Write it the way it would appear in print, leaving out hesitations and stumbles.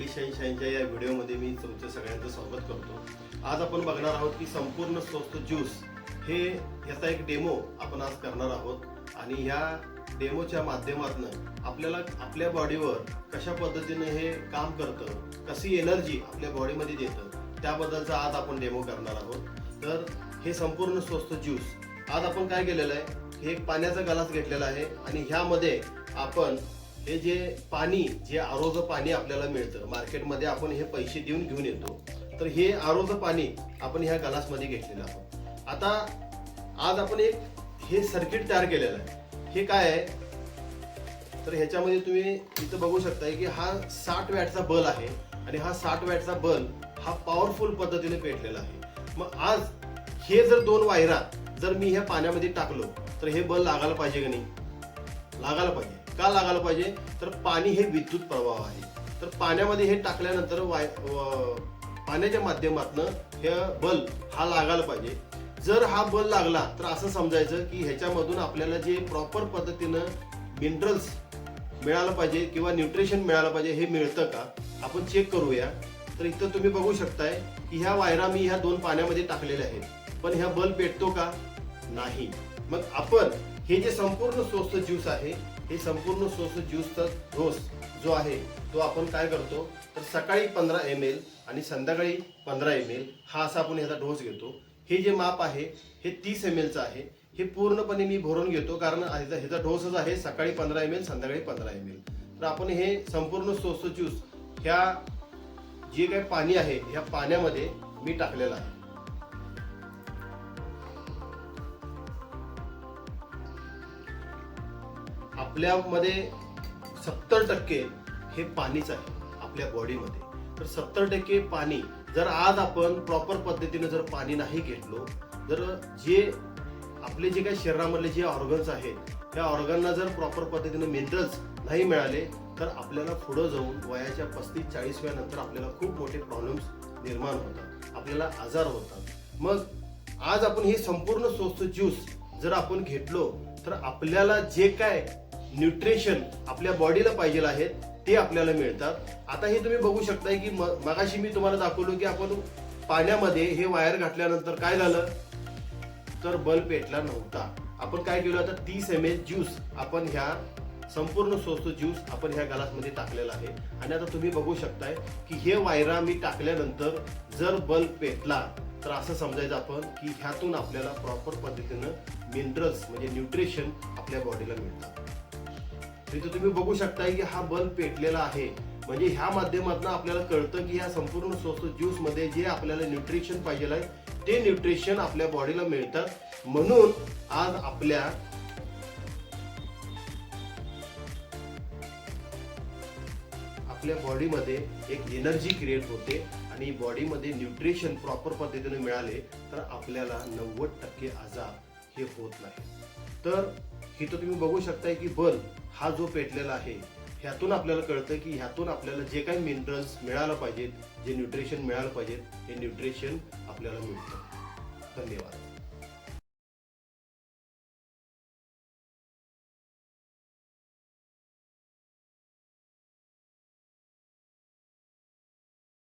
Nutrition शाईनच्या या व्हिडिओमध्ये मी तुमचं सगळ्यांचं स्वागत करतो। आज आपण बघणार आहोत की संपूर्ण स्वस्थ ज्यूस हे याचा एक डेमो आपण आज करणार आहोत आणि ह्या डेमोच्या माध्यमातून आपल्याला आपल्या बॉडीवर कशा पद्धतीने हे काम करतं, कशी एनर्जी आपल्या बॉडीमध्ये देतं त्याबद्दलचा आज आपण डेमो करणार आहोत। तर हे संपूर्ण स्वस्थ ज्यूस आज आपण काय केलेलं आहे, हे एक पाण्याचा ग्लास घेतलेला आहे आणि ह्यामध्ये आपण हे जे पाणी जे आरोचं पाणी आपल्याला मिळतं मार्केटमध्ये, आपण हे पैसे देऊन घेऊन येतो, तर हे आरोचं पाणी आपण ह्या ग्लासमध्ये घेतलेलं आहोत। आता आज आपण एक हे सर्किट तयार केलेलं आहे। हे काय आहे तर ह्याच्यामध्ये तुम्ही इथं बघू शकता की हा 60 वॅटचा बल्ब आहे आणि हा 60 वॅटचा बल्ब हा पॉवरफुल पद्धतीने पेटलेला आहे। मग आज हे जर दोन वायरा जर मी ह्या पाण्यामध्ये टाकलो तर हे बल्ब लागायला पाहिजे की नाही? लागायला पाहिजे। का लागायला पाहिजे तर पाणी हे विद्युत प्रवाह आहे, तर पाण्यामध्ये हे टाकल्यानंतर पाण्याच्या माध्यमातून हे बल्ब हा लागायला पाहिजे। जर हा बल्ब लागला तर असं समजायचं की ह्याच्यामधून आपल्याला जे प्रॉपर पद्धतीनं मिनरल्स मिळालं पाहिजे किंवा न्यूट्रिशन मिळालं पाहिजे, हे मिळतं का आपण चेक करूया। तर इथं तुम्ही बघू शकताय की ह्या वायरा मी ह्या दोन पाण्यामध्ये टाकलेल्या आहेत, पण ह्या बल्ब पेटतो का? नाही। मग आपण हे जे संपूर्ण स्वस्थ ज्यूस आहे, हे संपूर्ण स्वस्थ ज्यूसचा डोस जो आहे तो आपण काय करतो तर सकाळी 15 ml आणि संध्याकाळी 15 ml हा असा आपण ह्याचा डोस घेतो। हे जे माप आहे हे 30 ml चं आहे। हे पूर्णपणे मी भरून घेतो कारण ह्याचा डोसच आहे सकाळी 15 ml संध्याकाळी 15 ml। तर आपण हे संपूर्ण स्वस्थ ज्यूस ह्या जे काही पाणी आहे ह्या पाण्यामध्ये मी टाकलेलं आहे। आपल्यामध्ये 70% हे पाणीच आहे आपल्या बॉडीमध्ये, तर 70% पाणी जर आज आपण प्रॉपर पद्धतीने जर पाणी नाही घेतलो, जर जे आपले जे काही शरीरामधले जे ऑर्गन्स आहेत त्या ऑर्गनना जर प्रॉपर पद्धतीने मिनरल्स नाही मिळाले तर आपल्याला पुढे जाऊन वयाच्या 35-40 नंतर आपल्याला खूप मोठे प्रॉब्लेम्स निर्माण होतात, आपल्याला आजार होतात। मग आज आपण हे संपूर्ण स्वस्थ ज्यूस जर आपण घेतलो तर आपल्याला जे काय न्यूट्रिशन आपल्या बॉडीला पाहिजे आहेत ते आपल्याला मिळतात। आता हे तुम्ही बघू शकताय की मगाशी मी तुम्हाला दाखवलं की आपण पाण्यामध्ये हे वायर घातल्यानंतर काय झालं तर बल्ब पेटला नव्हता। आपण काय केलं आता 30 ml ज्यूस आपण ह्या संपूर्ण स्वस्थ ज्यूस आपण ह्या ग्लासमध्ये टाकलेला आहे आणि आता तुम्ही बघू शकताय की हे वायरा मी टाकल्यानंतर जर बल्ब पेटला तर असं समजायचं आपण की ह्यातून आपल्याला प्रॉपर पद्धतीनं मिनरल्स म्हणजे न्यूट्रिशन आपल्या बॉडीला मिळतात। इथं तुम्ही बघू शकताय की हा बल्ब पेटलेला आहे, म्हणजे ह्या माध्यमातून आपल्याला कळतं की ह्या संपूर्ण स्वस्थ ज्यूस मध्ये जे आपल्याला न्यूट्रिशन पाहिजे आहे ते न्यूट्रिशन आपल्या बॉडीला मिळतात। म्हणून आज आपल्या बॉडीमध्ये एक एनर्जी क्रिएट होते आणि बॉडीमध्ये न्यूट्रिशन प्रॉपर पद्धतीने मिळाले तर आपल्याला 90% आजार हे होत नाही। तर इथं तुम्ही बघू शकताय की बल्ब हा जो पेटलेला आहे ह्यातून आपल्याला कळतं की ह्यातून आपल्याला जे काही मिनरल्स मिळायला पाहिजेत, जे न्यूट्रिशन मिळायला पाहिजेत, हे न्यूट्रिशन आपल्याला मिळतं। धन्यवाद।